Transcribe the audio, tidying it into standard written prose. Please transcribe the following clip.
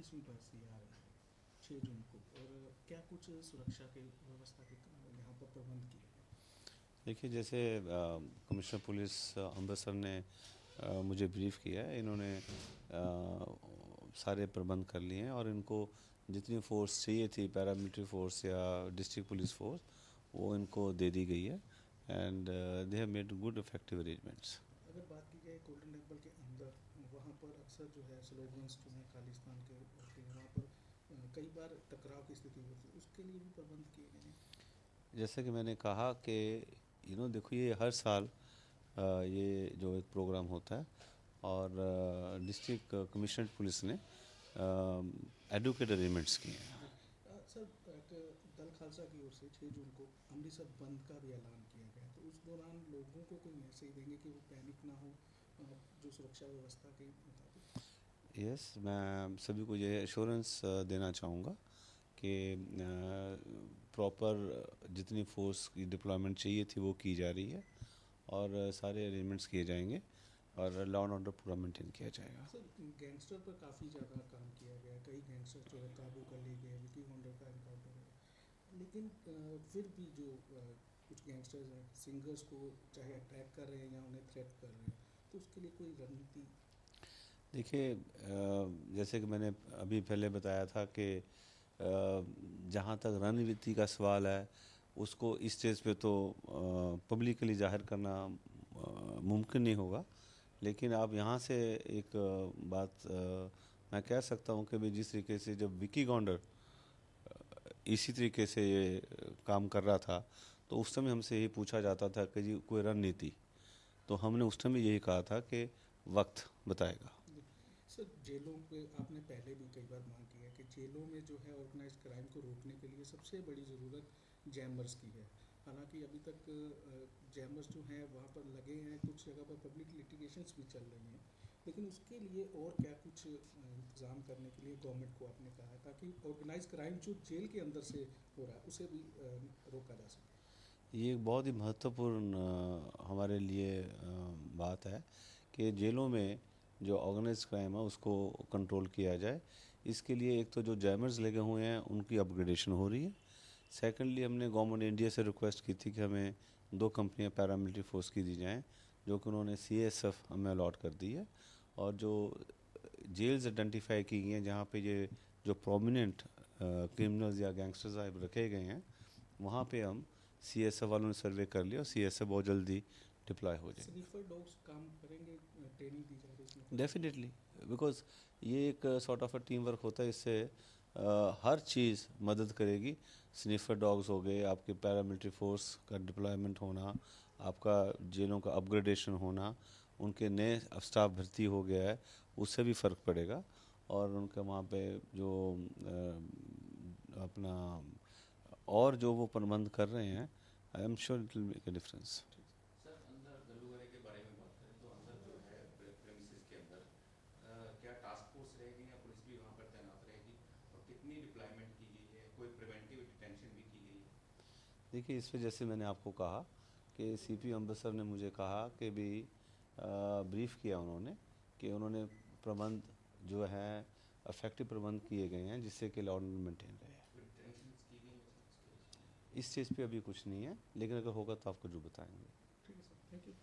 31वीं बरसी आ रही है 6 जून को, और क्या कुछ सुरक्षा की व्यवस्था के यहाँ पर प्रबंध किए हैं? देखिए, जैसे कमिश्नर पुलिस अमृतसर ने मुझे ब्रीफ किया है। इन्होंने सारे प्रबंध कर लिए हैं और इनको जितनी फोर्स चाहिए थी, पैरामिलिट्री फोर्स या डिस्ट्रिक्ट पुलिस फोर्स, वो इनको दे दी गई है and they have made good effective arrangements. अगर बात की जाए गोल्डन टेम्पल के अंदर, वहाँ पर अक्सर जो है स्लोगन्स जो हैं खालिस्तान के होते हैं, वहाँ पर कई बार टकराव की स्थिति होती है, उसके लिए भी प्रबंध किए गए हैं। जैसे कि मैंने कहा कि देखो, ये हर साल ये जो एक प्रोग्राम होता है और डिस्ट्रिक्ट कमिश्नर पुलिस ने एडवोकेट अरेंजमेंट्स किए हैं। सर, दल खालसा की ओर से 6 जून को अमृतसर बंद का भी ऐलान किया गया, तो उस दौरान लोगों को कोई मैसेज देंगे कि वो पैनिक ना हो, जो सुरक्षा व्यवस्था के मुताबिक? यस, मैं सभी को ये एश्योरेंस देना चाहूँगा कि प्रॉपर जितनी फोर्स की डिप्लॉयमेंट चाहिए थी वो की जा रही है और सारे अरेंजमेंट्स किए जाएंगे और लॉ एंड ऑर्डर पूरा मेंटेन किया जाएगा। सर, गैंगस्टर पर काफ़ी ज़्यादा काम किया गया, कई गैंगस्टर जो है काबू कर लिए गए, विकी होंडर का इनकाउंटर हुआ, लेकिन फिर भी जो कुछ गैंगस्टर्स हैं सिंगर्स को चाहे अटैक कर रहे हैं या उन्हें थ्रेट कर रहे हैं, तो उसके लिए कोई रणनीति? देखिए, जैसे कि मैंने अभी पहले बताया था कि जहाँ तक रणनीति का सवाल है, उसको इस स्टेज पे तो पब्लिकली जाहिर करना मुमकिन नहीं होगा। लेकिन आप यहाँ से एक बात मैं कह सकता हूँ कि भी जिस तरीके से जब विकी गॉन्डर इसी तरीके से ये काम कर रहा था, तो उस समय हमसे यही पूछा जाता था कि जी कोई रणनीति, तो हमने उस समय यही कहा था कि वक्त बताएगा। सर, जेलों पे आपने पहले भी कई बार मांग की है कि जेलों में जो है ऑर्गेनाइज क्राइम को रोकने के लिए सबसे बड़ी ज़रूरत जैमर्स की है। हालांकि अभी तक जैमर्स जो हैं वहाँ पर लगे हैं, कुछ जगह पर पब्लिक लिटिगेशंस भी चल रही हैं, लेकिन उसके लिए और क्या कुछ इंतज़ाम करने के लिए गवर्नमेंट को आपने कहा है, ताकि ऑर्गेनाइज क्राइम जो जेल के अंदर से हो रहा है उसे भी रोका जा सके? ये एक बहुत ही महत्वपूर्ण हमारे लिए बात है कि जेलों में जो ऑर्गेनाइज क्राइम है उसको कंट्रोल किया जाए। इसके लिए एक तो जो जैमर्स लगे हुए हैं उनकी अपग्रेडेशन हो रही है। सेकेंडली, हमने गवर्नमेंट इंडिया से रिक्वेस्ट की थी कि हमें 2 कंपनियां पैरामिलिट्री फोर्स की दी जाएं, जो कि उन्होंने CSF हमें अलॉट कर दी है। और जो जेल्स आइडेंटिफाई की गई हैं जहाँ पे ये जो प्रोमिनेंट क्रिमिनल्स या गैंगस्टर्स रखे गए हैं, वहाँ पे हम CSF वालों ने सर्वे कर लिया और CSF बहुत जल्दी डिप्लॉय हो जाएंगे। स्नीफर डॉग्स काम करेंगे? ट्रेनिंग दी जा रही है इसमें? डेफिनेटली, बिकॉज ये एक sort of a team work होता है। इससे हर चीज़ मदद करेगी। स्निफर डॉग्स हो गए, आपके पैरामिलिट्री फोर्स का डिप्लॉयमेंट होना, आपका जेलों का अपग्रेडेशन होना, उनके नए स्टाफ भर्ती हो गया है, उससे भी फ़र्क पड़ेगा। और उनका वहाँ पे जो अपना और जो वो प्रबंध कर रहे हैं, I am sure it will make a difference. Sir, अंदर गल्लूगरे के बारे में बात करें तो अंदर जो है प्रेमिसेस के अंदर क्या टास्क फोर्स रहेगी या पुलिस भी वहाँ पर तैनात रहेगी, और कितनी डिप्लॉयमेंट की गई है, कोई प्रिवेंटिव डिटेंशन भी की गई है? देखिए, इस पे जैसे मैंने आपको कहा कि CP अमृतसर ने मुझे कहा कि भी ब्रीफ किया उन्होंने कि उन्होंने प्रबंध जो है इफेक्टिव प्रबंध किए गए हैं जिससे कि लॉ एंड मेंटेन रहे। कोई डिटेंशन की गई है उसके? इस चीज़ पे अभी कुछ नहीं है, लेकिन अगर होगा तो आपको जो बताएंगे। ठीक है सर, थैंक यू।